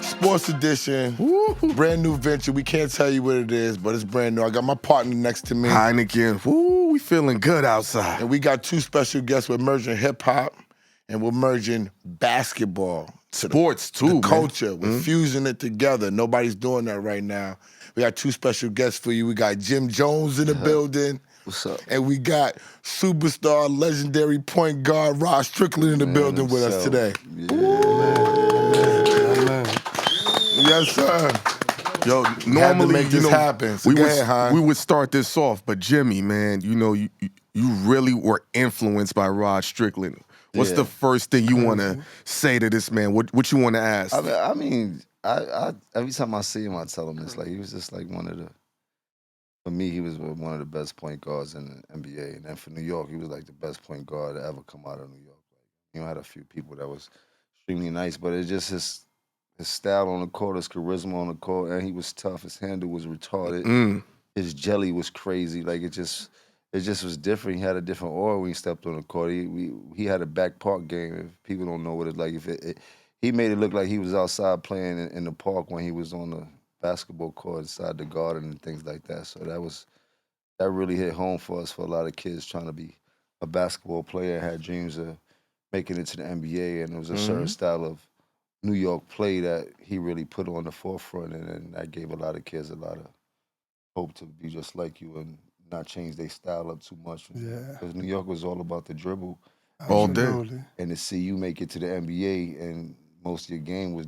Sports edition, brand new venture. We can't tell you what it is, but it's brand new. I got my partner next to me. Hynaken. Woo, we feeling good outside. And we got two special guests. We're merging hip-hop and we're merging basketball. Sports, too, man. Culture. We're fusing it together. Nobody's doing that right now. We got two special guests for you. We got Jim Jones in the building. What's up? And we got superstar, legendary point guard Strickland in the building with us today. Yes, sir. Yo, normally, make this happen. So we would start this off, but Jimmy, man, you really were influenced by Strickland. What's the first thing you want to say to this man? What you want to ask? I mean, every time I see him, I tell him it's like he was just like for me, he was one of the best point guards in the NBA. And then for New York, he was like the best point guard to ever come out of New York. Like, had a few people that was extremely nice, but it's just his style on the court, his charisma on the court, and he was tough. His handle was retarded. His jelly was crazy. Like it just was different. He had a different aura when he stepped on the court. He had a back park game. If people don't know what it's like, he made it look like he was outside playing in the park when he was on the basketball court inside the garden and things like that. So that really hit home for us, for a lot of kids trying to be a basketball player, had dreams of making it to the NBA, and it was a certain style of New York play that he really put on the forefront, and that gave a lot of kids a lot of hope to be just like you and not change their style up too much. Yeah. Because New York was all about the dribble. All day. And to see you make it to the NBA and most of your game was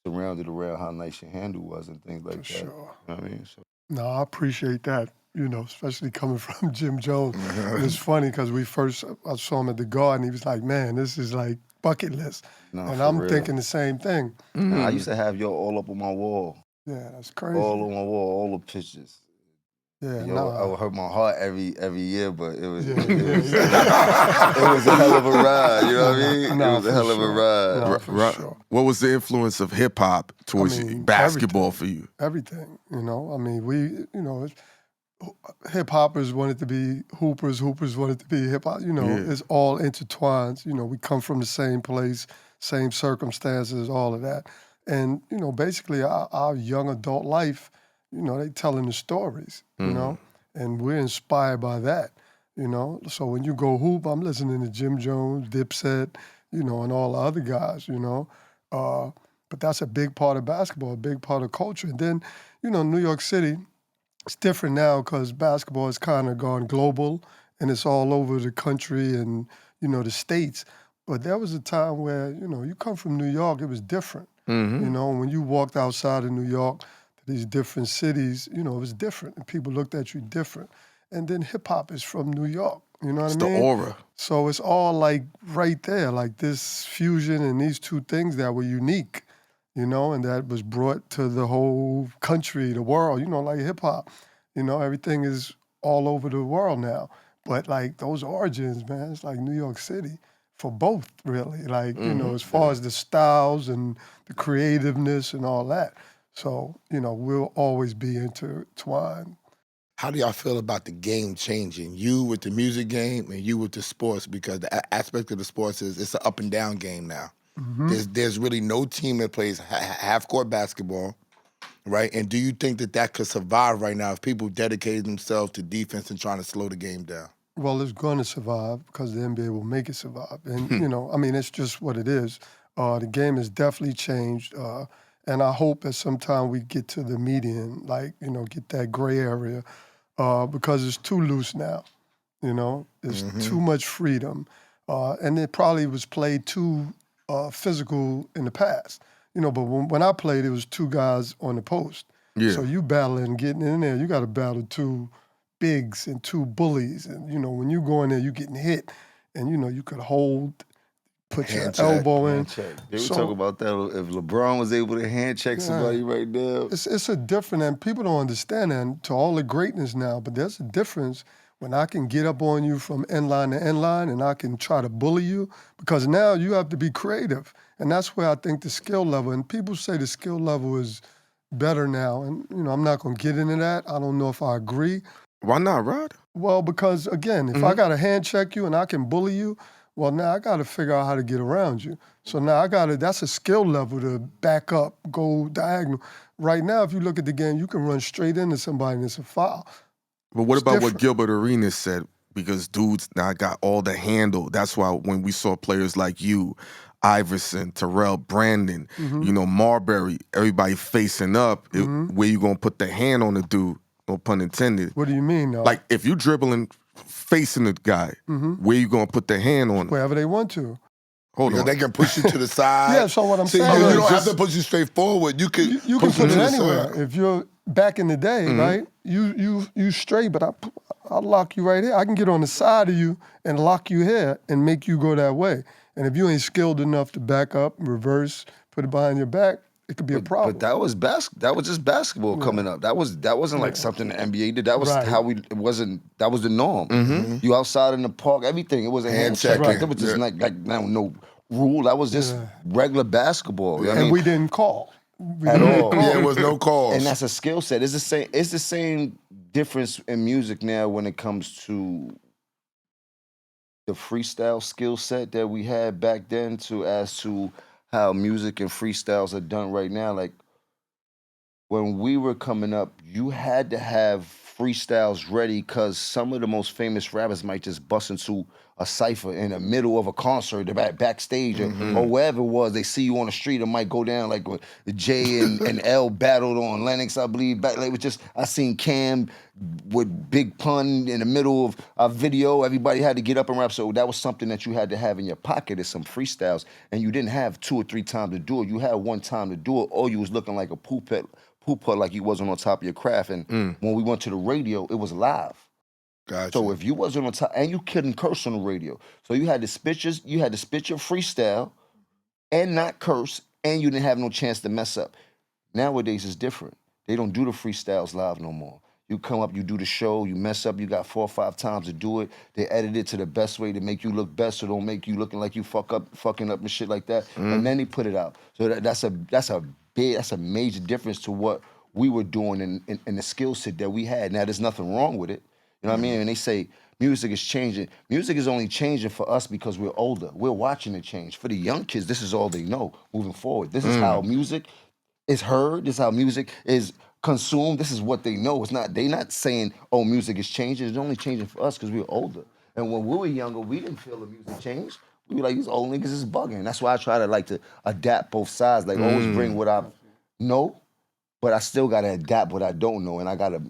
surrounded around how nice your handle was and things like that. Sure. You know what I mean? So. No, I appreciate that, especially coming from Jim Jones. It's funny because I saw him at the Garden. He was like, man, this is like bucket list. No, and I'm thinking the same thing. I used to have y'all all up on my wall. Yeah, that's crazy. All on my wall, all the pictures. Yeah, I would hurt my heart every year, but it was it was a hell of a ride. You know what I mean? It was a hell of a ride. No, for sure. What was the influence of hip hop towards basketball for you? Everything. I mean, hip hoppers wanted to be hoopers. Hoopers wanted to be hip hop. It's all intertwined. We come from the same place, same circumstances, all of that, and basically our young adult life. They telling the stories, and we're inspired by that, So when you go hoop, I'm listening to Jim Jones, Dipset, and all the other guys, But that's a big part of basketball, a big part of culture. And then, New York City, it's different now because basketball has kind of gone global and it's all over the country and, the states. But there was a time where, you come from New York, it was different. When you walked outside of New York, these different cities, it was different. And people looked at you different. And then hip-hop is from New York, you know what I mean? It's the aura. So it's all like right there, like this fusion and these two things that were unique, and that was brought to the whole country, the world, like hip-hop. Everything is all over the world now. But like those origins, man, it's like New York City for both, really. Like, as far as the styles and the creativeness and all that. So, we'll always be intertwined. How do y'all feel about the game changing? You with the music game and you with the sports, because the aspect of the sports is it's an up and down game now. There's really no team that plays half-court basketball, right? And do you think that could survive right now if people dedicated themselves to defense and trying to slow the game down? Well, it's going to survive because the NBA will make it survive. And, it's just what it is. The game has definitely changed. And I hope that sometime we get to the median, get that gray area, because it's too loose now. There's too much freedom. And it probably was played too physical in the past. But when I played, it was two guys on the post. Yeah. So you battling, getting in there, you got to battle two bigs and two bullies. And, when you go in there, you getting hit. And, you could hold, put your elbow in. They would talk about that if LeBron was able to hand check somebody right there. It's a different, and people don't understand that to all the greatness now, but there's a difference when I can get up on you from end line to end line and I can try to bully you, because now you have to be creative. And that's where I think the skill level, and people say the skill level is better now. And, I'm not going to get into that. I don't know if I agree. Why not, Rod? Well, because, again, if I got to hand check you and I can bully you, Well, now I got to figure out how to get around you. So now that's a skill level to back up, go diagonal. Right now, if you look at the game, you can run straight into somebody and it's a foul. But what It's about different. what Gilbert Arenas said? Because dudes now got all the handle. That's why when we saw players like you, Iverson, Terrell, Brandon, Marbury, everybody facing up, where you gonna put the hand on the dude? No pun intended. What do you mean, though? Like if you dribbling, facing the guy, where you gonna put the hand on him? Wherever they want to. Hold Because on. they can push you to the side. Yeah, so what I'm See, saying you is don't have just- to push you straight forward. You can You can push put you it to the anywhere. side. If you're back in the day, right? You straight, but I'll lock you right here. I can get on the side of you and lock you here and make you go that way. And if you ain't skilled enough to back up, reverse, put it behind your back, it could be a problem. But that was just basketball coming up. That wasn't like something the NBA did. That was Right. that was the norm. You outside in the park, everything. It was a hand check. checking. That was just like no rule. That was just regular basketball. You know what I and mean? we didn't call. We At didn't all. call. Yeah, there was no calls. And that's a skill set. It's the same difference in music now when it comes to the freestyle skill set that we had back then as to how music and freestyles are done right now. Like when we were coming up, you had to have freestyles ready because some of the most famous rappers might just bust into a cypher in the middle of a concert, backstage or wherever it was. They see you on the street, it might go down like when Jay and L battled on Lennox, I believe. Back, like, it was just, I seen Cam with Big Pun in the middle of a video. Everybody had to get up and rap. So that was something that you had to have in your pocket is some freestyles. And you didn't have 2 or 3 times to do it. You had one time to do it, or you was looking like a poop like you wasn't on top of your craft. And when we went to the radio, it was live. Gotcha. So if you wasn't on top, and you couldn't curse on the radio, so you had to spit your freestyle and not curse, and you didn't have no chance to mess up. Nowadays it's different. They don't do the freestyles live no more. You come up, you do the show, you mess up, you got 4 or 5 times to do it. They edit it to the best way to make you look best, so don't make you looking like you fucking up and shit like that. And then they put it out. So that's a major difference to what we were doing in the skill set that we had. Now there's nothing wrong with it. You know what I mean? And they say music is changing. Music is only changing for us because we're older. We're watching it change. For the young kids, this is all they know moving forward. This is how music is heard. This is how music is consumed. This is what they know. They're not saying, oh, music is changing. It's only changing for us because we're older. And when we were younger, we didn't feel the music change. We were like, these old niggas is bugging. That's why I try to adapt both sides. Like always bring what I know, but I still gotta adapt what I don't know, and I gotta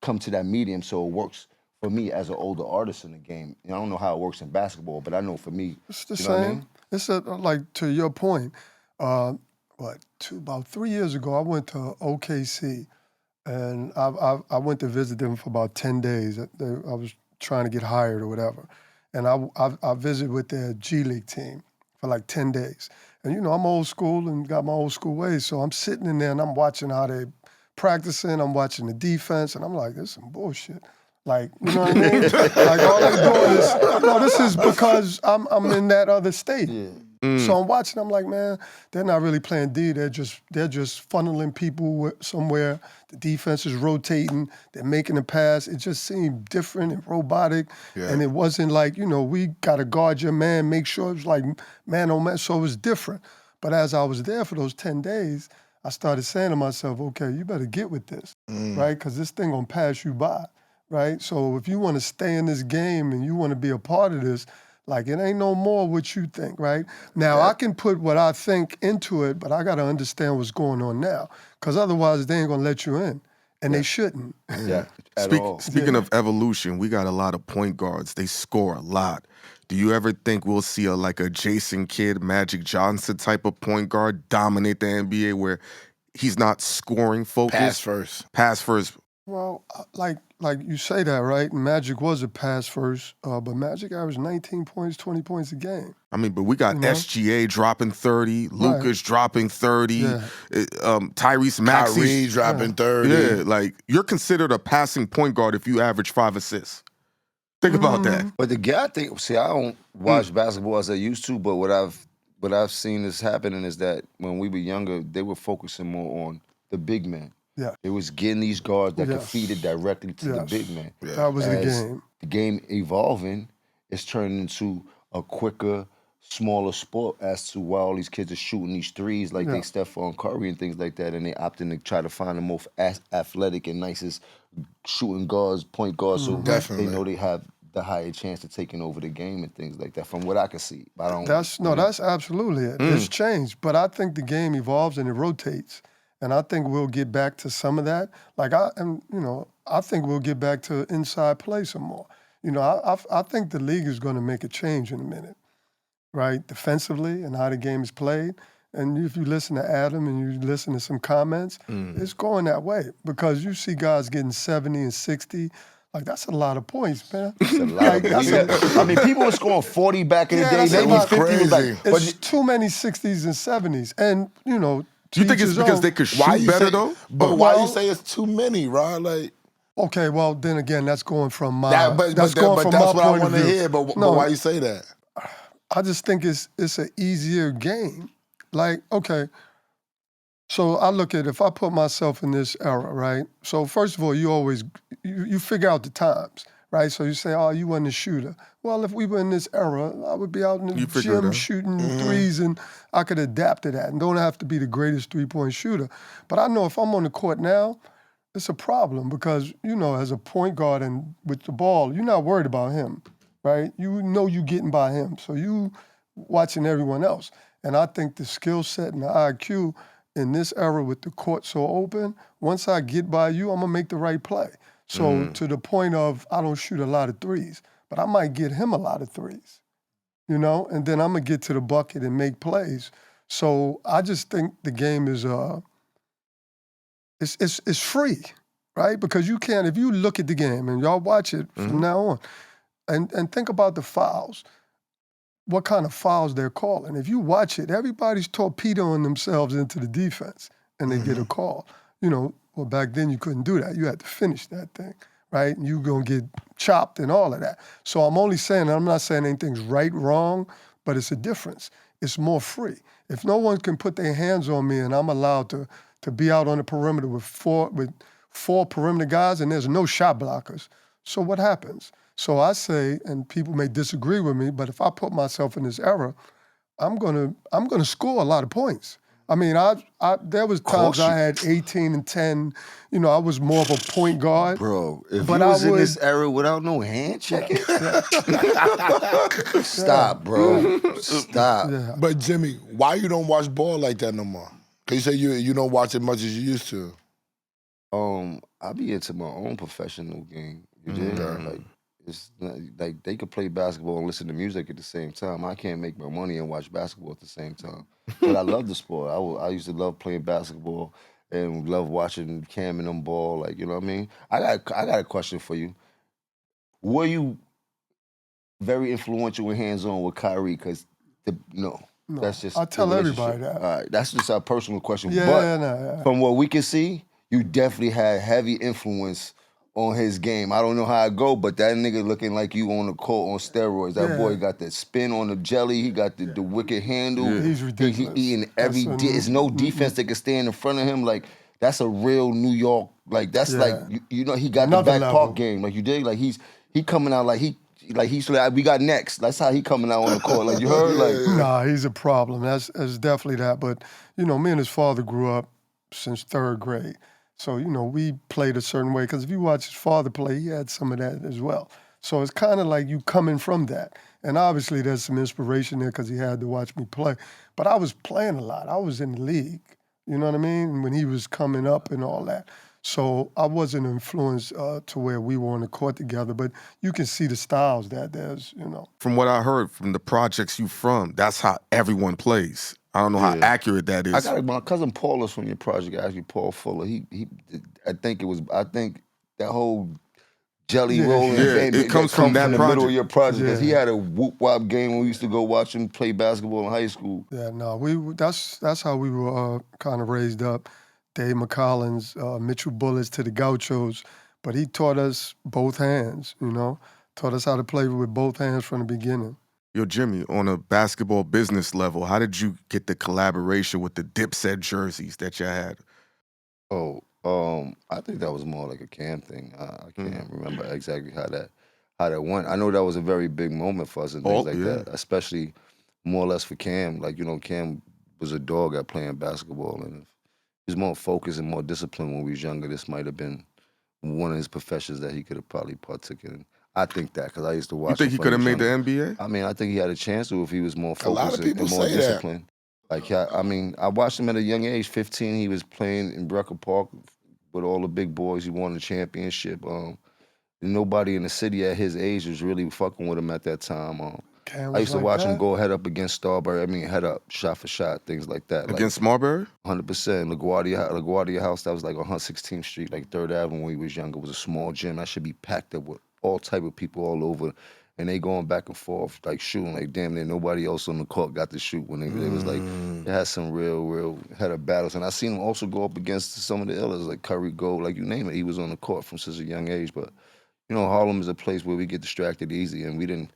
come to that medium so it works for me as an older artist in the game. I don't know how it works in basketball, but I know for me, It's the you know same. what I mean? It's like to your point. About 3 years ago, I went to OKC, and I went to visit them for about 10 days. I was trying to get hired or whatever, and I visited with their G League team for like 10 days. And I'm old school and got my old school ways, so I'm sitting in there and I'm watching how they practicing. I'm watching the defense, and I'm like, this is some bullshit. Like, you know what I mean? Like all they're doing is, no, this is because I'm in that other state. So I'm watching, I'm like, man, they're not really playing D. They're just funneling people somewhere. The defense is rotating. They're making a pass. It just seemed different and robotic. Yeah. And it wasn't like, we got to guard your man, make sure it was like man on man. So it was different. But as I was there for those 10 days, I started saying to myself, okay, you better get with this, right? Because this thing gonna pass you by, right? So if you want to stay in this game and you want to be a part of this, like it ain't no more what you think, right? Now I can put what I think into it, but I got to understand what's going on now, because otherwise they ain't gonna let you in, and they shouldn't. Yeah, at all. Speaking of evolution, we got a lot of point guards. They score a lot. Do you ever think we'll see a Jason Kidd, Magic Johnson type of point guard dominate the NBA where he's not scoring focused? Pass first. Well, like you say that, right? Magic was a pass first, but Magic averaged 19 points, 20 points a game. I mean, but we got SGA dropping 30, Lucas dropping 30, Tyrese Maxey. Kyrie dropping 30. Yeah, like you're considered a passing point guard if you average 5 assists. Think about that. But the guy, I don't watch basketball as I used to, but what I've seen is happening is that when we were younger, they were focusing more on the big man. Yeah. It was getting these guards that could feed it directly to the big man. That was the game. The game evolving, it's turning into a quicker, smaller sport as to why all these kids are shooting these threes like they Stephon Curry and things like that, and they opting to try to find the most athletic and nicest shooting guards, point guards, so Definitely. they know they have the higher chance of taking over the game and things like that. From what I can see, I don't. That's absolutely it. It's changed, but I think the game evolves and it rotates, and I think we'll get back to some of that. Like I think we'll get back to inside play some more. I think the league is going to make a change in a minute, right? Defensively and how the game is played. And if you listen to Adam and you listen to some comments, it's going that way because you see guys getting 70 and 60. Like, that's a lot of points, man. That's a lot of I mean, people were scoring 40 back in the day. Maybe 50 was like, it's too many 60s and 70s. And, Do you think it's because they could shoot better, though? But why you say it's too many, Rod? Like, okay, well, then again, that's going from my that's what I want to hear. But why you say that? I just think it's an easier game. Like, okay, so I look at if I put myself in this era, right? So first of all, you figure out the times, right? So you say, oh, you wasn't a shooter. Well, if we were in this era, I would be out in the gym shooting threes, and I could adapt to that and don't have to be the greatest three-point shooter. But I know if I'm on the court now, it's a problem because, as a point guard and with the ball, you're not worried about him, right? You know you getting by him, so you watching everyone else. And I think the skill set and the IQ in this era with the court so open, once I get by you, I'm going to make the right play. So to the point of I don't shoot a lot of threes, but I might get him a lot of threes, and then I'm going to get to the bucket and make plays. So I just think the game is it's free, right? Because you can't, if you look at the game and y'all watch it from now on and think about the fouls, what kind of fouls they're calling. If you watch it, everybody's torpedoing themselves into the defense and they get a call. Well, back then you couldn't do that. You had to finish that thing, right? And you're going to get chopped and all of that. So I'm only saying, I'm not saying anything's right, wrong, but it's a difference. It's more free. If no one can put their hands on me and I'm allowed to be out on the perimeter with four perimeter guys and there's no shot blockers, so what happens? So I say, and people may disagree with me, but if I put myself in this era, I'm gonna score a lot of points. I mean, there was times I had 18 and 10. I was more of a point guard. Bro, if you was in this era without no hand checking, stop, bro. Stop. Yeah. But Jimmy, why you don't watch ball like that no more? Because you say you don't watch as much as you used to. I be into my own professional game. You did like. It's not, like they could play basketball and listen to music at the same time. I can't make my money and watch basketball at the same time. But I love the sport. I used to love playing basketball and love watching Cam and them ball. Like, you know what I mean? I got a question for you. Were you very influential and hands-on with Kyrie? Because no, that's just I tell everybody that. All right, that's just our personal question. Yeah, but from what we can see, you definitely had heavy influence on his game. I don't know how it go, but that nigga looking like you on the court on steroids. That boy got that spin on the jelly. He got the wicked handle. Yeah. He's ridiculous. He eating every day. There's no defense that can stand in front of him. Like, that's a real New York. Like, that's like, he got Another the back level. park game. Like, you dig? Like, he coming out like he's like, we got next. That's how he coming out on the court. Like, you heard? Like, nah, he's a problem. That's definitely that. But, me and his father grew up since third grade. So, we played a certain way. Because if you watch his father play, he had some of that as well. So it's kind of like you coming from that. And obviously there's some inspiration there because he had to watch me play. But I was playing a lot. I was in the league. You know what I mean? When he was coming up and all that. So I wasn't influenced to where we were on the court together. But you can see the styles that there's, From what I heard from the projects you from, that's how everyone plays. I don't know how accurate that is. My cousin Paul is from your project, actually, Paul Fuller. I think that whole jelly rolling. It comes from that the project. middle of your project. Because he had a whoop wop game when we used to go watch him play basketball in high school. Yeah, no, that's how we were kind of raised up. Dave McCollins, Mitchell Bullets to the Gauchos, but he taught us both hands. Taught us how to play with both hands from the beginning. Yo, Jimmy, on a basketball business level, how did you get the collaboration with the Dipset jerseys that you had? I think that was more like a Cam thing. I can't remember exactly how that. how that went. I know that was a very big moment for us and things like that, especially more or less for Cam. Like, you know, Cam was a dog at playing basketball, and if he was more focused and more disciplined when we was younger, this might have been one of his professions that he could have probably partaken in. I think that, because I used to watch You think him he from could have he was made the younger. NBA? I mean, I think he had a chance to if he was more A lot focused of and people more say that. disciplined. Like, I mean, I watched him at a young age, 15. He was playing in Brucker Park with all the big boys. He won the championship. Nobody in the city at his age was really fucking with him at that time. Cam I was used to like watch him that? go head up against Starbury. I mean, head up, shot for shot, things like that. Against Marbury? 100%. LaGuardia House, that was like on 116th Street, like 3rd Avenue when he was younger. It was a small gym. That should be packed up with all type of people all over. And they going back and forth, like shooting, like damn near nobody else on the court got to shoot when they was like, they had some real head up battles. And I seen him also go up against some of the illers, like Curry Gold, like you name it. He was on the court from such a young age. But, you know, Harlem is a place where we get distracted easy, and we didn't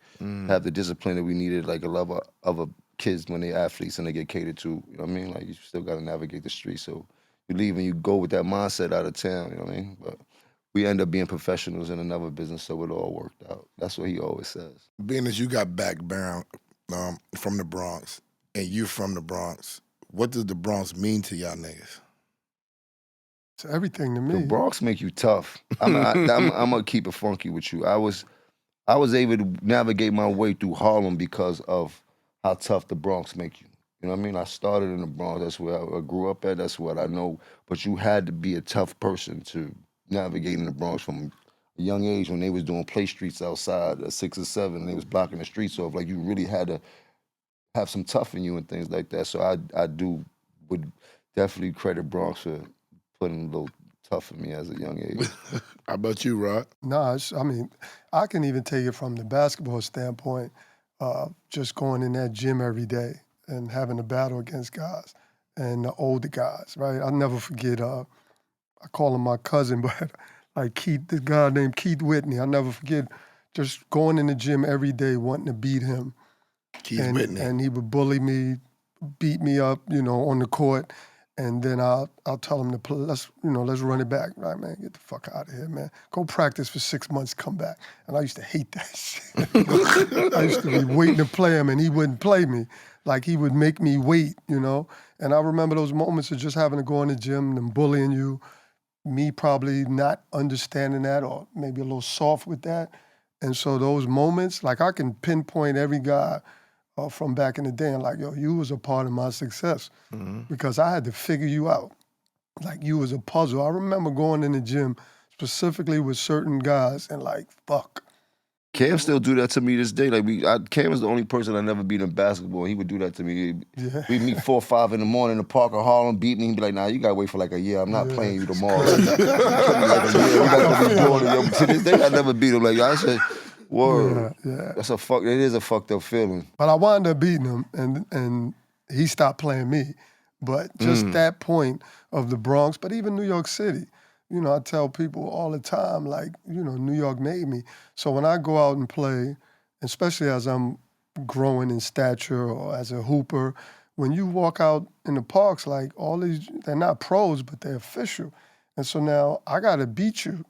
have the discipline that we needed, like a lot of other kids when they're athletes and they get catered to. You know what I mean? Like, you still got to navigate the streets. So you leave and you go with that mindset out of town, you know what I mean? But we end up being professionals in another business, so it all worked out. That's what he always says. Being as you got back, Baron, from the Bronx, and you from the Bronx, what does the Bronx mean to y'all niggas? It's everything to The me. Bronx make you tough. I'm gonna keep it funky with you. I was able to navigate my way through Harlem because of how tough the Bronx make you. You know what I mean? I started in the Bronx. That's where I grew up at. That's what I know. But you had to be a tough person to navigate in the Bronx from a young age when they was doing play streets outside at 6 or 7. And they was blocking the streets off. Like, you really had to have some tough in you and things like that. So I would definitely credit Bronx for putting a little tough in me as a young age. How about you, Rod? No, I mean, I can even take it from the basketball standpoint, just going in that gym every day and having a battle against guys and the older guys, right? I'll never forget, I call him my cousin, but like Keith, this guy named Keith Whitney, I'll never forget just going in the gym every day wanting to beat him. Keith Whitney. And he would bully me, beat me up, you know, on the court. And then I'll tell him to play, let's run it back. Right, man, get the fuck out of here, man. Go practice for 6 months, come back. And I used to hate that shit. I used to be waiting to play him and he wouldn't play me. Like, he would make me wait, you know? And I remember those moments of just having to go in the gym and bullying you, me probably not understanding that or maybe a little soft with that. And so those moments, like, I can pinpoint every guy from back in the day and like, yo, you was a part of my success because I had to figure you out. Like, you was a puzzle. I remember going in the gym specifically with certain guys and like, fuck. Cam still do that to me this day. Like, Cam is the only person I never beat in basketball. He would do that to me. Yeah. We'd meet 4 or 5 in the morning in the park of Harlem, beat me. He'd be like, nah, you gotta wait for like a year. I'm not playing you tomorrow. Like, it took me like a year. We gotta be doing it. To this day, I never beat him. Like, I said, word. Yeah. It is a fucked up feeling. But I wound up beating him and he stopped playing me. But just that point of the Bronx, but even New York City, you know, I tell people all the time, like, you know, New York made me. So when I go out and play, especially as I'm growing in stature or as a hooper, when you walk out in the parks, like, all these, they're not pros, but they're official. And so now I got to beat you.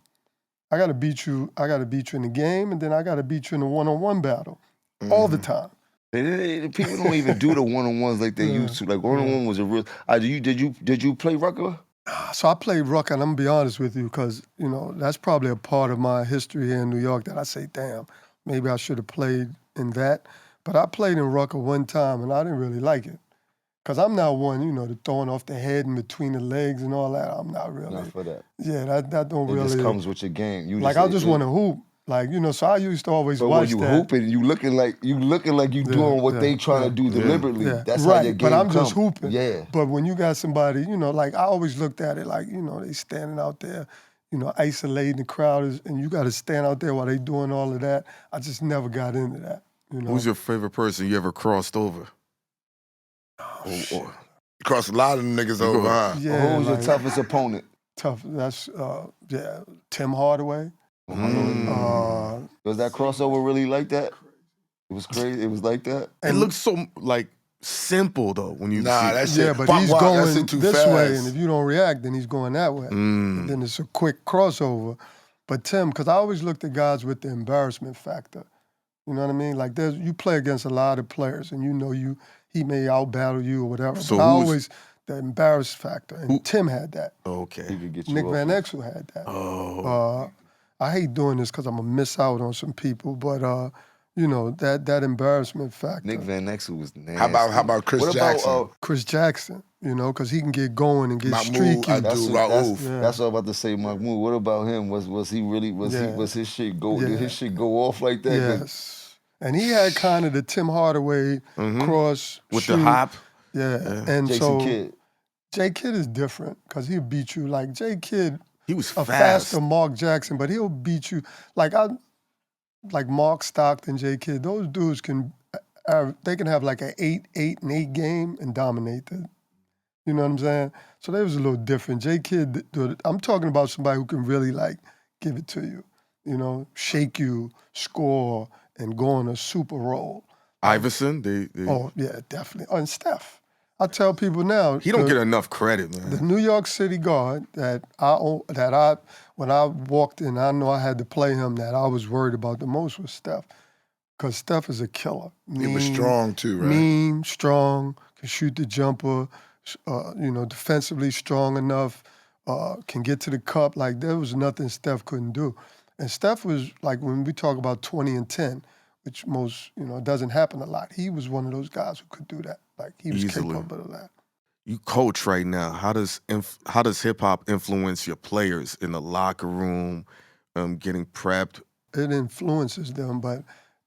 I got to beat you in the game, and then I got to beat you in a one-on-one battle all the time. People don't even do the one-on-ones like they used to. Like, one-on-one was a real. Did you play Rucker? So I played Rucker, and I'm gonna be honest with you, because, you know, that's probably a part of my history here in New York that I say, damn, maybe I should have played in that. But I played in Rucker one time, and I didn't really like it. Because I'm not one, you know, to throwing off the head and between the legs and all that. I'm not really. Not for that. Yeah, that don't really. It just comes with your game. I just want to hoop. Like, you know, so I used to always but watch when you that. hooping, you looking like you doing what they trying to do deliberately. Yeah. That's how your game but I'm come. just hooping. Yeah. But when you got somebody, you know, like, I always looked at it like, you know, they standing out there, you know, isolating the crowd, and you got to stand out there while they doing all of that. I just never got into that. You know? Who's your favorite person you ever crossed over? Crossed a lot of niggas over, huh? Yeah. Who was your toughest opponent? Tough. That's Tim Hardaway. Was that crossover really like that? It was crazy. It was like that. It looks so, like, simple, though, when you see That shit. but he's going too this fast. way, and if you don't react, then he's going that way. And then it's a quick crossover. But Tim, because I always looked at guys with the embarrassment factor. You know what I mean? Like you play against a lot of players, and you know he may outbattle you or whatever. So but I always the embarrassed factor, and Tim had that. Okay. He could get you Nick off Van it. Exel had that. Oh. I hate doing this because I'm gonna miss out on some people, but you know that embarrassment factor. Nick Van Exel was nasty. How about Chris what Jackson? About, Chris Jackson, you know, because he can get going and get Mahmoud streaky. Abdul-Rauf. That's what I'm about to say, Mahmoud. What about him? Was he really was his shit go? Did his shit go off like that? Yes. And he had kind of the Tim Hardaway cross With shoot. the hop. Yeah. And Jason so Kidd. J Kidd is different because he'll beat you. Like J Kidd, He was a fast. faster Mark Jackson, but he'll beat you. Like Mark Stockton, J Kidd, those dudes can have like an 8-8-8 game and dominate it. You know what I'm saying? So that was a little different. J Kidd, I'm talking about somebody who can really like give it to you. You know, shake you, score, and go on a super roll. Iverson, they Oh yeah, definitely. Oh, and Steph. I tell people now he don't get enough credit, man. the New York City guard that when I walked in, I know I had to play him. That I was worried about the most was Steph, because Steph is a killer. He was strong too, right? Mean, strong, can shoot the jumper. You know, defensively strong enough. Can get to the cup. Like there was nothing Steph couldn't do. And Steph was like, when we talk about 20 and 10, which most, you know, doesn't happen a lot. He was one of those guys who could do that. Like he was Easily. capable of that. You coach right now. How does hip hop influence your players in the locker room, getting prepped? It influences them, but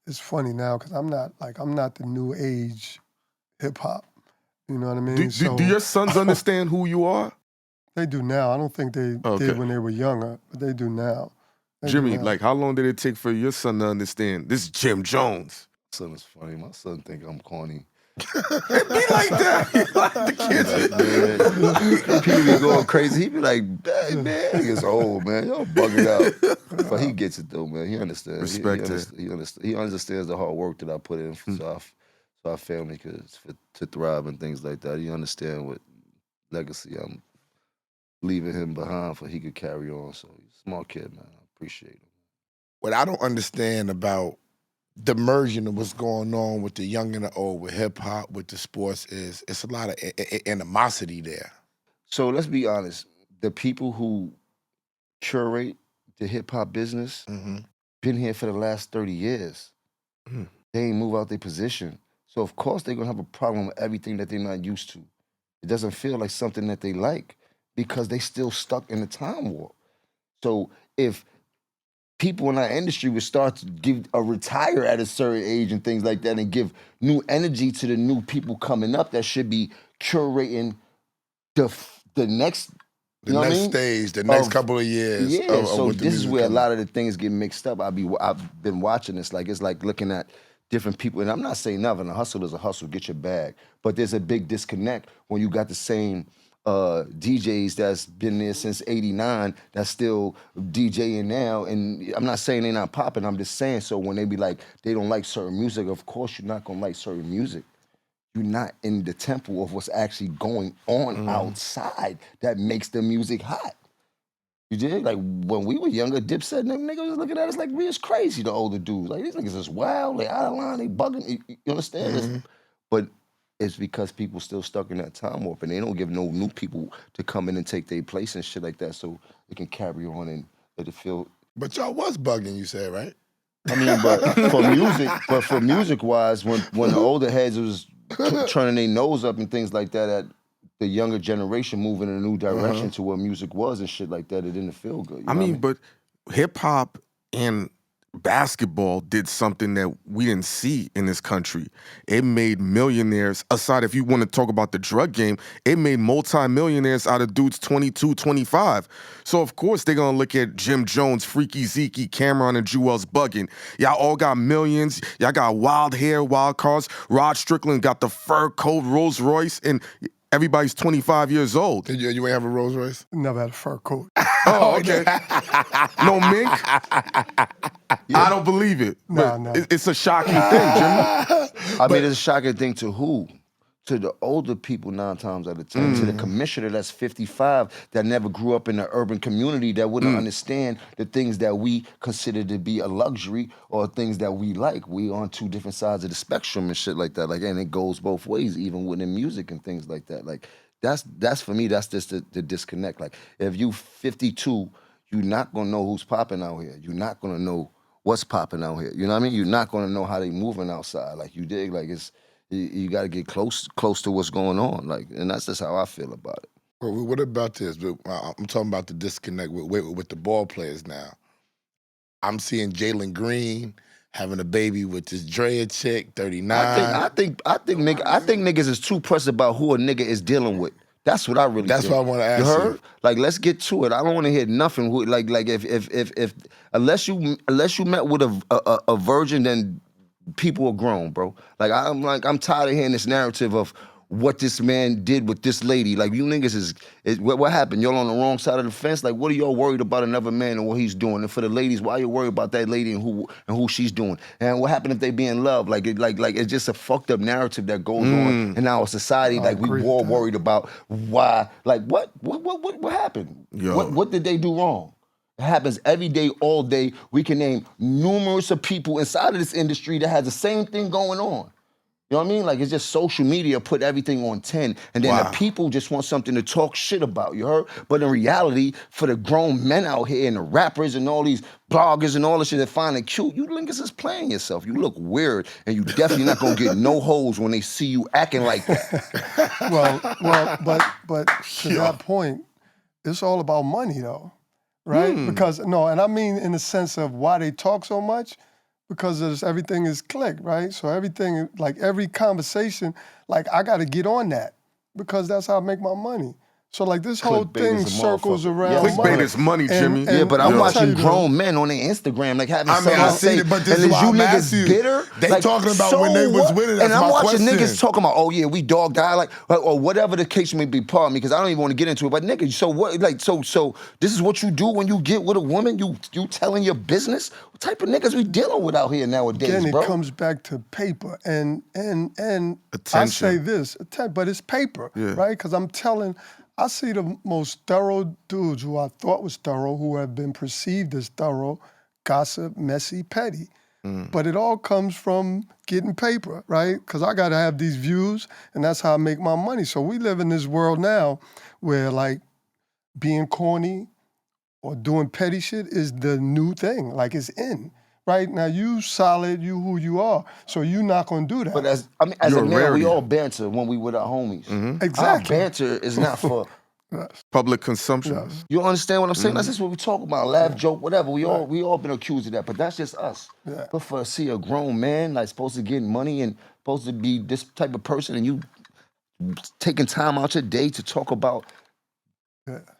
it's funny now because I'm not the new age hip hop. You know what I mean? Do your sons understand who you are? They do now. I don't think they did when they were younger, but they do now. Jimmy, like how long did it take for your son to understand this is Jim Jones? My son is funny. My son think I'm corny. Be like that. He like the kids. People be going crazy. He be like, hey, man, he gets old, man. Y'all bugging out. But he gets it though, man. He understands. Respect it. He understands the hard work that I put in so our family to thrive and things like that. He understands what legacy I'm leaving him behind for he could carry on. So he's a smart kid, man. I appreciate him. What I don't understand about the merging of what's going on with the young and the old, with hip hop, with the sports, is it's a lot of animosity there. So let's be honest. The people who curate the hip hop business been here for the last 30 years. They ain't move out their position. So of course they're gonna have a problem with everything that they're not used to. It doesn't feel like something that they like because they still stuck in the time warp. So if people in our industry would start to retire at a certain age and things like that and give new energy to the new people coming up that should be curating the next stage, the next couple of years. Yeah, so this is where a lot of the things get mixed up. I've been watching this, like it's like looking at different people, and I'm not saying nothing. A hustle is a hustle, get your bag. But there's a big disconnect when you got the same DJs that's been there since '89 that's still DJing now. And I'm not saying they're not popping. I'm just saying, so when they be like they don't like certain music, of course you're not gonna like certain music. You're not in the temple of what's actually going on outside that makes the music hot. You did? Like, when we were younger, Dipset and them niggas was looking at us like we was crazy, the older dudes. Like, these niggas is wild, they out of line, they bugging. You understand? But it's because people still stuck in that time warp and they don't give no new people to come in and take their place and shit like that so it can carry on and let it feel. But y'all was bugging, you said, right? I mean, but for music-wise, when the older heads was turning their nose up and things like that at the younger generation moving in a new direction to what music was and shit like that, it didn't feel good. I mean, but hip hop and basketball did something that we didn't see in this country. It made millionaires, aside if you want to talk about the drug game, it made multi-millionaires out of dudes 22, 25. So of course they're going to look at Jim Jones, Freaky Zeke, Cameron, and Jewel's bugging. Y'all all got millions. Y'all got wild hair, wild cars. Rod Strickland got the fur coat, Rolls Royce, and everybody's 25 years old. You ain't have a Rolls Royce? Never had a fur coat. Oh, okay. No mink? I don't believe it. No. It's a shocking thing, Jimmy. I mean, it's a shocking thing to who? to the older people 9 times out of 10, to the commissioner that's 55 that never grew up in an urban community that wouldn't understand the things that we consider to be a luxury or things that we like. We on 2 different sides of the spectrum and shit like that. Like, and it goes both ways, even within music and things like that. Like, that's for me, that's just the disconnect. Like, if you 52, you're not gonna know who's popping out here. You're not gonna know what's popping out here. You know what I mean? You're not gonna know how they moving outside. Like, you dig? Like, you got to get close to what's going on, like, and that's just how I feel about it. Well, what about this? I'm talking about the disconnect with the ball players now. I'm seeing Jalen Green having a baby with this Drea chick, 39. I think niggas is too pressed about who a nigga is dealing with. That's what I really. That's think. what I want to ask You heard? you. Like, let's get to it. I don't want to hear nothing. Like if unless you met with a virgin, then people are grown, bro. I'm tired of hearing this narrative of what this man did with this lady. Like, you niggas is what happened? Y'all on the wrong side of the fence? Like, what are y'all worried about another man and what he's doing? And for the ladies, why you worried about that lady and who she's doing? And what happened if they be in love? Like it's just a fucked up narrative that goes on in our society. Like, we all worried about why. Like, what happened? Yo. What did they do wrong? It happens every day, all day. We can name numerous of people inside of this industry that has the same thing going on. You know what I mean? Like, it's just social media put everything on 10, and then the people just want something to talk shit about, you heard? But in reality, for the grown men out here and the rappers and all these bloggers and all this shit that find it cute, you niggas is playing yourself. You look weird, and you definitely not gonna get no hoes when they see you acting like that. But to that point, it's all about money, though. Right? Because, and I mean in the sense of why they talk so much, because everything is click, right? So everything, like every conversation, like I got to get on that because that's how I make my money. So like this whole Clickbait thing is a circles motherfucker. around Yes. money. Clickbait is money, Jimmy. Yeah, but I'm I'll tell watching you grown men on their Instagram, like having I mean, something I to seen say. it, but this and is why you I'm niggas asking you. bitter. They like, talking about so when they was what? winning, that's and I'm my watching question. niggas talking about, oh yeah, we dog die, like, or whatever the case may be. Pardon me, because I don't even want to get into it. But nigga, so what? Like, so this is what you do when you get with a woman? You telling your business? What type of niggas we dealing with out here nowadays, Again, bro? it comes back to paper, and I Attention. say this, but it's paper, right? Because I see the most thorough dudes who I thought was thorough, who have been perceived as thorough, gossip, messy, petty. But it all comes from getting paper, right? Because I got to have these views, and that's how I make my money. So we live in this world now where, like, being corny or doing petty shit is the new thing. Like, it's in. Right now, you solid, you who you are, so you not gonna do that. But as a You're a man, rarity. we all banter when we with our homies. Exactly. Our banter is not for. Public consumption. Yes. You understand what I'm saying? That's just what we talk about. Laugh, joke, whatever. We all been accused of that, but that's just us. Yeah. But for see a grown man like supposed to get money and supposed to be this type of person, and you taking time out your day to talk about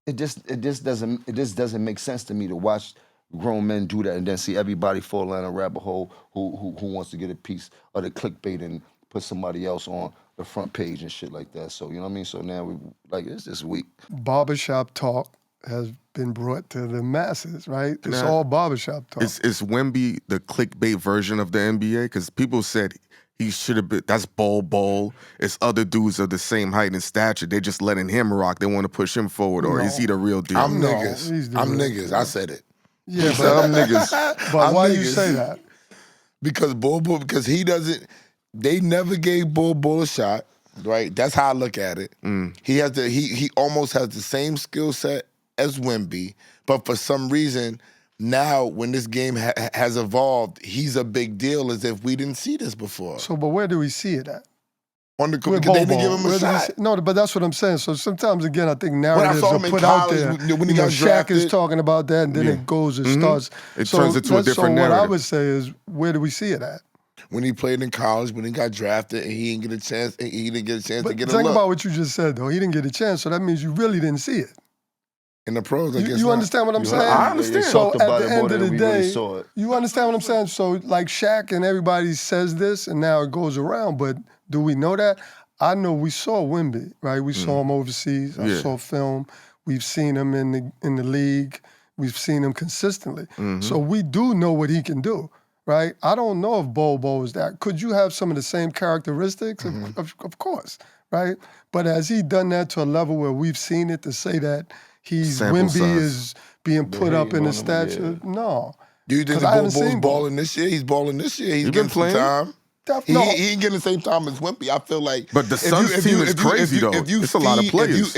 it just doesn't make sense to me to watch grown men do that and then see everybody fall down a rabbit hole who wants to get a piece of the clickbait and put somebody else on the front page and shit like that. So you know what I mean? So now we like it's just weak. Barbershop talk has been brought to the masses, right? It's Now, all barbershop talk. Is Wemby the clickbait version of the NBA? Because people said he should have been. That's Bol. It's other dudes of the same height and stature. They're just letting him rock. They want to push him forward, or is he the real deal? I'm No, niggas. he's the I'm real niggas. deal. I said it. Yeah, I'm niggas. but I'm why do niggas. you say that? Because because he doesn't, they never gave Bull a shot, right? That's how I look at it. He has he almost has the same skill set as Wemby, but for some reason, now when this game has evolved, he's a big deal as if we didn't see this before. So, but where do we see it at? On the With because they didn't Bobo. give him a Where do we shot. see- No, but that's what I'm saying. So sometimes, again, I think I narratives saw are him in put out college, there. when he got Shaq is drafted. talking about that, and then Yeah. it goes and starts. It turns into a different So what I narrative. would say is, where do we see it at? When he played in college, when he got drafted, and he didn't get a chance. He didn't get a chance to But get a think look about what you just said, though. He didn't get a chance, so that means you really didn't see it. in the pros. I guess You not. understand what I'm saying? I understand. They So talked at about the it more end of than the we really day, saw it. you understand what I'm saying? So like Shaq and everybody says this, and now it goes around. But do we know that? I know we saw Wemby, right? We saw him overseas. I Yeah. saw film. We've seen him in the league. We've seen him consistently. So we do know what he can do, right? I don't know if Bobo is that. Could you have some of the same characteristics? Of course, right? But has he done that to a level where we've seen it to say that Sample Wemby size. is being put up in the stature? No. Do you think 'Cause I haven't Bobo's seen Bobo. balling this year? He's balling this year. He's He getting been some playing? time. He No. ain't getting the same time as Wimpy. I feel like. But the Suns team is crazy, though. It's a lot of players.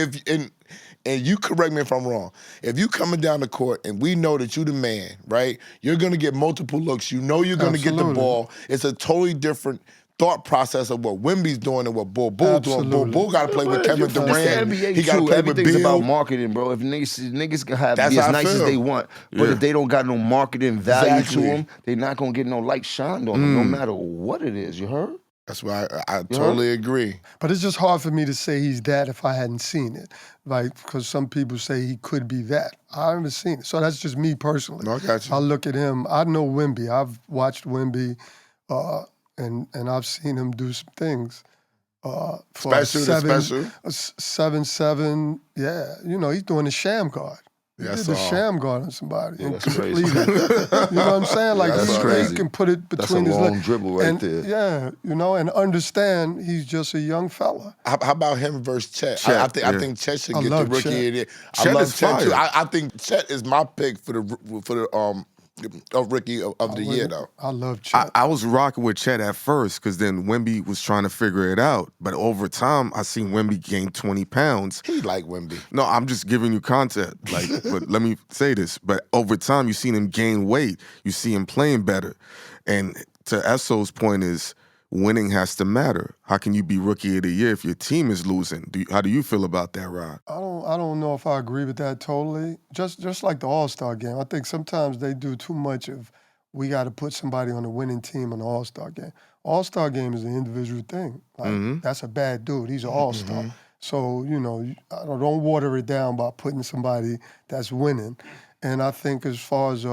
And you correct me if I'm wrong. If you coming down the court and we know that you the man, right? You're gonna get multiple looks. You know you're gonna get the Absolutely. ball. It's a totally different thought process of what Wemby's doing and what Bull's doing. Absolutely. Bull got to play with Kevin It's the Durant. NBA He got to too. play with Everything's Beal. about marketing, bro. If niggas can have That's be as how I nice as feel. they want, but Yeah. if they don't got no marketing value Exactly. to them, they not gonna get no light shined on them, no matter what it is. You heard? That's why I totally agree. But it's just hard for me to say he's that if I hadn't seen it. Like, because some people say he could be that. I haven't seen it. So that's just me personally. No, I got you. I look at him. I know Wemby. I've watched Wemby, and I've seen him do some things. For Special to special. 7-7. Yeah. You know, he's doing the sham guard. He Yes, did the sir. sham guard on somebody. and that's crazy. completed it. You know what I'm saying? Like, That's he crazy. can put it That's a between his long legs. dribble right and, there. Yeah, you know, and understand he's just a young fella. How about him versus Chet? Chet, I think Chet should I get the love rookie Chet. of the year. I Chet love is Chet too. fire. I think Chet is my pick for the rookie of the year though. I love Chet. I was rocking with Chet at first because then Wemby was trying to figure it out. But over time, I seen Wemby gain 20 pounds. He like Wemby. No, I'm just giving you content. Like, but let me say this. But over time, you seen him gain weight. You see him playing better. And to Esso's point is, winning has to matter. How can you be rookie of the year if your team is losing? How do you feel about that, Rod? I don't know if I agree with that totally. Just like the All-Star game, I think sometimes they do too much of we got to put somebody on the winning team on the All-Star game. All-Star game is an individual thing. Like, that's a bad dude. He's an All-Star. So, you know, don't water it down by putting somebody that's winning. And I think as far as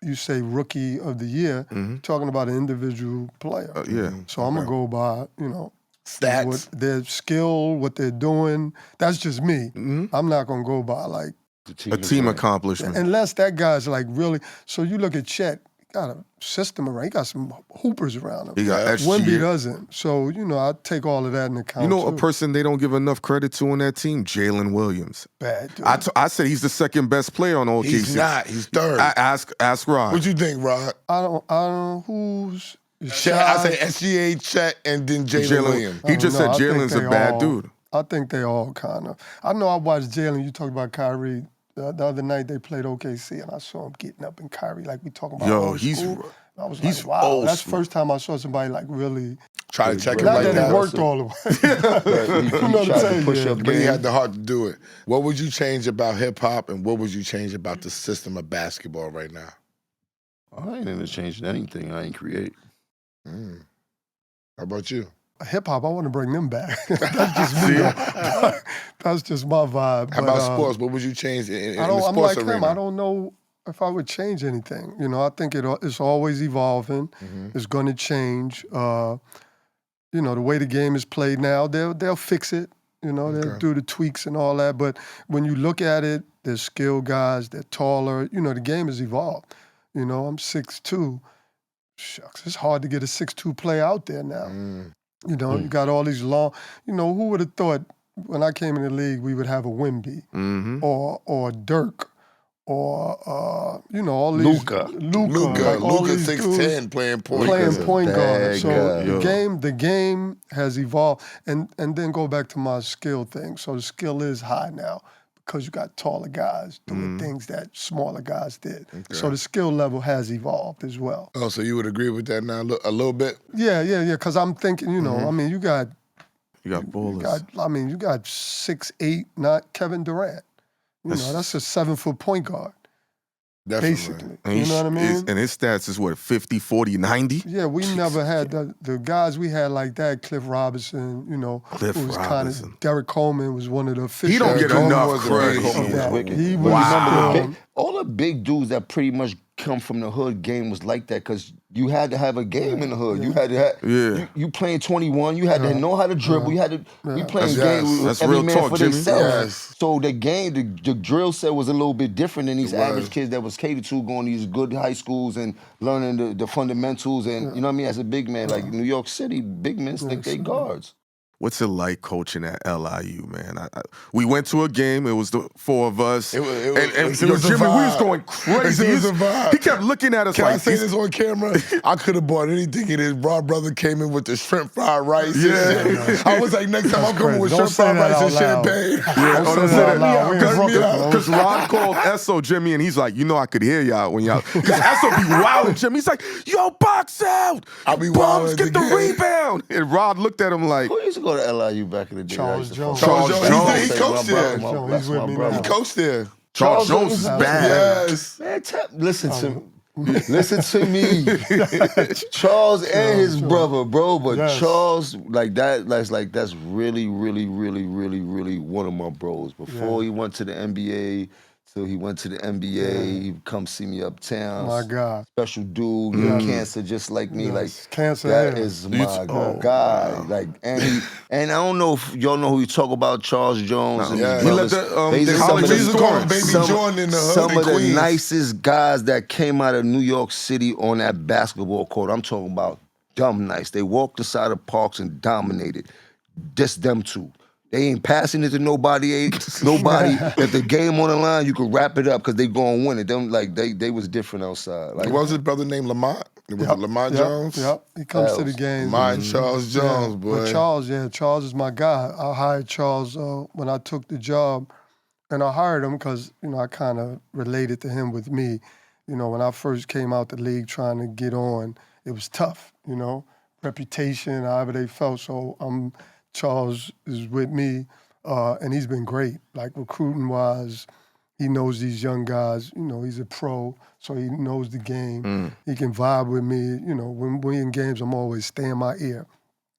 you say rookie of the year, talking about an individual player. Yeah. So I'm going to go by, you know, Stats. what their skill, what they're doing. That's just me. I'm not going to go by like, A team accomplishment. unless that guy's like really. So you look at Chet, he got a system around. He got some hoopers around him. He got Wemby SGA. doesn't. So, you know, I take all of that into account. You know a too. person they don't give enough credit to on that team? Jalen Williams. Bad dude. I said he's the second best player on OKC. He's not. He's third. Ask Rod. What you think, Rod? I don't who's Chet, I say SGA, Chet, and then Jalen Williams. He just said I think Jalen's a they bad all- dude. I think they all kind of. I know I watched Jalen. You talked about Kyrie. The other night they played OKC, and I saw him getting up in Kyrie like we talking about. Yo, old he's- school. I was he's like, wow, old that's the school. first time I saw somebody like really. Try to check him Not like that that. it worked all the way. He You know what I'm tried to saying? push Yeah. up But he game. had the heart to do it. What would you change about hip hop, and what would you change about the system of basketball right now? I ain't interchanging anything. I ain't create. How about you? Hip hop, I want to bring them back. That's just me. That's just my vibe. How But, about sports? What would you change in the I'm sports like arena? him. I don't know if I would change anything. You know, I think it's always evolving. It's going to change. You know, the way the game is played now, they'll fix it. You know, they'll do the tweaks and all that. But when you look at it, there's skilled guys. They're taller. You know, the game has evolved. You know, I'm 6'2". Shucks, it's hard to get a 6'2" player out there now. You know, you got all these long. You know, who would have thought when I came in the league we would have a Wemby or Dirk or you know all these Luka, like all Luka these 6'10", dudes playing point playing guard. point guard. bad So guy. the game has evolved, and then go back to my skill thing. So the skill is high now because you got taller guys doing things that smaller guys did. So the skill level has evolved as well. Oh, so you would agree with that now a little bit? Yeah. Because I'm thinking, you know, I mean, you got You got ballers. you got 6'8", not Kevin Durant. You know, that's a 7-foot point guard, Definitely. basically. And You he's- know what I mean? And his stats is what, 50, 40, 90? Yeah, we never had the guys we had like that. Cliff Robinson, you know, Cliff who was Robinson. kind of. Derek Coleman was one of the officials. He don't get Coleman enough was credit. great. Coleman was that. wicked. He But was remember still- all the big dudes that pretty much come from the hood, game was like that because you had to have a game in the hood. You had to have you playing 21. You had to know how to dribble. You had to we playing game. That's every real man talk, for Jimmy. themselves. Yes. So the game, the drill set was a little bit different than these average kids that was catered to going to these good high schools and learning the fundamentals. And you know what I mean? As a big man, like New York City, big men think they guards. What's it like coaching at LIU, man? We went to a game. It was the four of us. It was Jimmy, a we was vibe. going crazy. It was a vibe. He kept looking at us Can like, I say this on camera? I could have bought anything. And his broad brother came in with the shrimp fried rice. Yeah. I was like, next time I'm coming with Don't shrimp fried say that rice and out loud. champagne. Don't say that out loud. We in Brooklyn. Because Rod called Esso, Jimmy, and he's like, you know I could hear y'all when y'all, because Esso be wilding Jimmy. He's like, yo, box out. I'll be Bronx, wilding get the again. rebound. And Rod looked at him like, Who used to go to LIU back in the day? Charles Jones. Charles Jones. Jones. He coached there. He's with me now. He coached there. Charles Jones is bad. Yes. Man, listen to me. Charles and his brother, bro. But Yes. Charles, that's really, really, really, really, really one of my bros. Before he went to the NBA, till he went to the NBA, he'd come see me uptown. My God. Special dude, he had cancer just like me. Yes. Like Cancer, that yeah. is my guy. Like, and I don't know if y'all know who you talk about, Charles Jones. And Yeah. his He left brothers. the, They the just college some of We used to call him Baby some- Jordan in the hood Some in of the Queens. nicest guys that came out of New York City on that basketball court. I'm talking about dumb nice. They walked inside of parks and dominated. Just them two. They ain't passing it to nobody. Nobody. If the game on the line, you can wrap it up because they gonna win it. Them like they was different outside. Like What was his brother named Lamont? Was it Lamont Jones? Yep. He comes to the games. Lamont Charles Jones, boy. But Charles is my guy. I hired Charles when I took the job, and I hired him because, I kind of related to him with me. When I first came out the league trying to get on, it was tough, reputation, however they felt. So Charles is with me, and he's been great. Like recruiting-wise, he knows these young guys. He's a pro, so he knows the game. He can vibe with me. When we in games, I'm always staying my ear.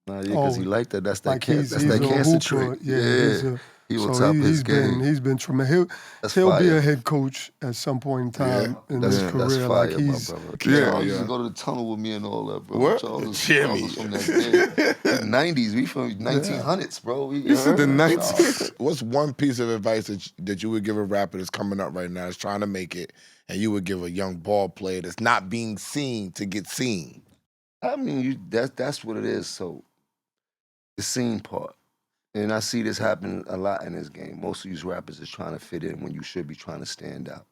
Nah, because he like that. That's that Like he's that's a that cancer hooper. trait. Yeah. He will top his game. He's been tremendous. That's He'll be fire. a head coach at some point in time in his career. That's fire, Like my he's brother. Yeah, Charles used yeah. to go to the tunnel with me and all that, bro. What? Charles Jimmy. was from that day. The 90s. We from 1900s, bro. You said the 19th. What's one piece of advice that you would give a rapper that's coming up right now, that's trying to make it, and you would give a young ball player that's not being seen to get seen? I mean, that's what it is. So the scene part. And I see this happen a lot in this game. Most of these rappers is trying to fit in when you should be trying to stand out.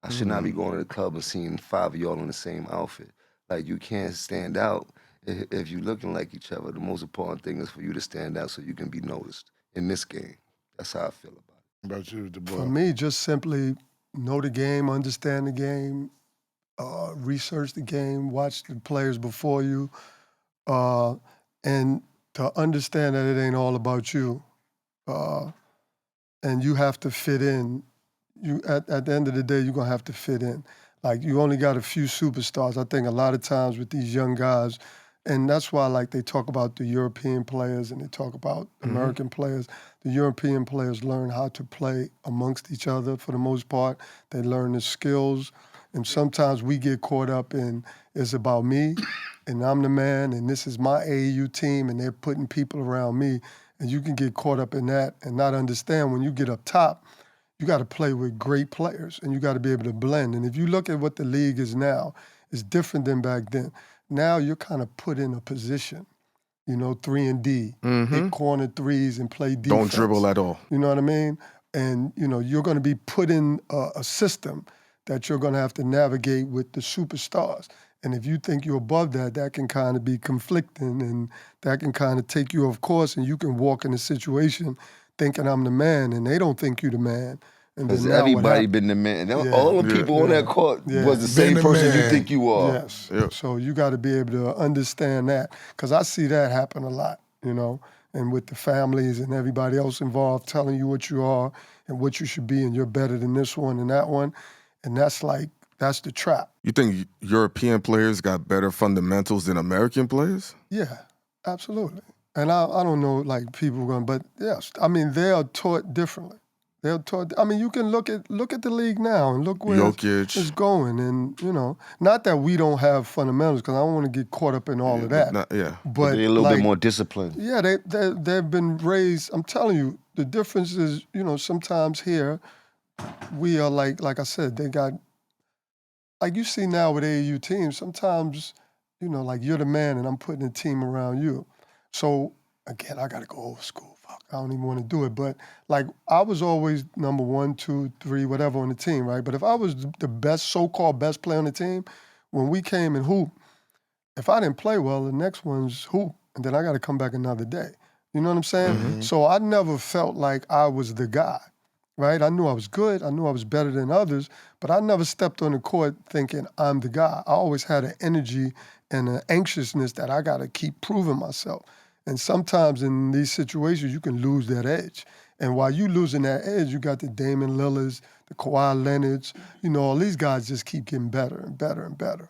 I should not be going to the club and seeing 5 of y'all in the same outfit. Like, you can't stand out if you're looking like each other. The most important thing is for you to stand out so you can be noticed in this game. That's how I feel about it. About you, the boy. For me, just simply know the game, understand the game, research the game, watch the players before you, and to understand that it ain't all about you, and you have to fit in. You at the end of the day, you're gonna have to fit in. Like, you only got a few superstars. I think a lot of times with these young guys, and that's why they talk about the European players and they talk about American players. The European players learn how to play amongst each other for the most part. They learn the skills. And sometimes we get caught up in, it's about me, and I'm the man, and this is my AAU team, and they're putting people around me. And you can get caught up in that and not understand when you get up top, you got to play with great players, and you got to be able to blend. And if you look at what the league is now, it's different than back then. Now you're kind of put in a position, 3 and D, hit corner threes and play defense. Don't dribble at all. You know what I mean? And, you're going to be put in a system that you're going to have to navigate with the superstars. And if you think you're above that, that can kind of be conflicting, and that can kind of take you off course, and you can walk in a situation thinking I'm the man, and they don't think you the man. Because everybody been the man. Yeah. All the people on that court was the same the person you man. think you are. Yes. Yeah. So you got to be able to understand that, because I see that happen a lot, and with the families and everybody else involved telling you what you are and what you should be, and you're better than this one and that one. And that's the trap. You think European players got better fundamentals than American players? Yeah, absolutely. And I don't know, people going, but yes, I mean, they are taught differently. I mean, you can look at the league now and look where Jokic. it's going. And, you know, not that we don't have fundamentals, because I don't want to get caught up in all of that. But They're a little bit more disciplined. Yeah, they've been raised. I'm telling you, the difference is, you know, sometimes here we are like I said, they got, like you see now with AAU teams, sometimes, you know, like you're the man and I'm putting a team around you. So, again, I got to go old school. Fuck, I don't even want to do it. But, like, I was always number 1, 2, 3, whatever on the team, right? But if I was the best, so-called best player on the team, when we came and hoop, if I didn't play well, the next one's hoop, and then I got to come back another day. You know what I'm saying? Mm-hmm. So I never felt like I was the guy, right? I knew I was good. I knew I was better than others, but I never stepped on the court thinking I'm the guy. I always had an energy and an anxiousness that I got to keep proving myself. And sometimes in these situations, you can lose that edge. And while you losing that edge, you got the Damian Lillards, the Kawhi Leonards, you know, all these guys just keep getting better and better and better.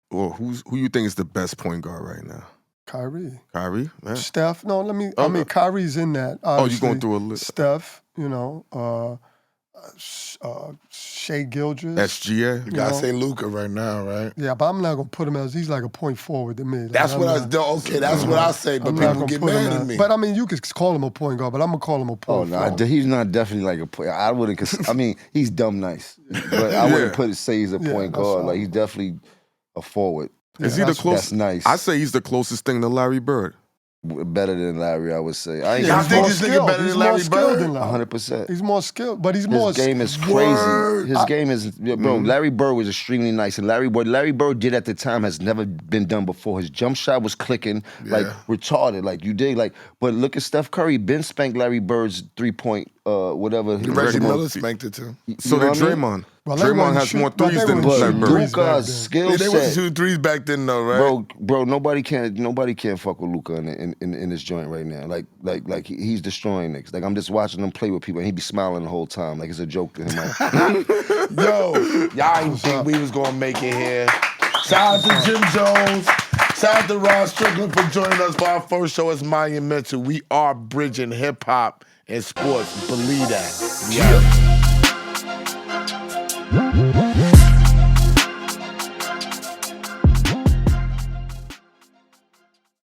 Well, who you think is the best point guard right now? Kyrie. Kyrie? Yeah. Steph. No, I mean, Kyrie's in that. You're going through a list. Steph, you know, Shea Gilgeous. SGA? You gotta say Luka right now, right? Yeah, but I'm not gonna put him as, he's like a point forward to me. Like, That's what I was doing. Okay, that's what I say, but people get mad at me. But I mean, you could call him a point guard, but I'm gonna call him a point forward. No, he's not definitely like a point. I wouldn't. I mean, he's dumb nice, but I wouldn't say he's a point guard. Like he's definitely a forward. Is he the closest? That's nice. I say he's the closest thing to Larry Bird. Better than Larry, I would say. I think this nigga better than Larry Bird? 100%. He's more skilled, but he's more. His game is crazy. His game is, bro. Larry Bird was extremely nice, and what Larry Bird did at the time has never been done before. His jump shot was clicking, like retarded, like you dig, like. But look at Steph Curry. Ben spanked Larry Bird's 3-point, whatever. Reggie Miller spanked it too. So did Draymond. Well, Draymond has more threes than Larry Bird. Luka's skill They was set, shooting threes back then, though, right? bro. Nobody can fuck with Luka in this joint right now. Like he's destroying niggas. Like I'm just watching him play with people, and he be smiling the whole time, like it's a joke to him. Like, Yo, y'all ain't think we was gonna make it here. Shout out to Jim Jones. Shout out to Ron Strickland for joining us for our first show. It's monumental. We are bridging hip hop and sports. Believe that. Yeah.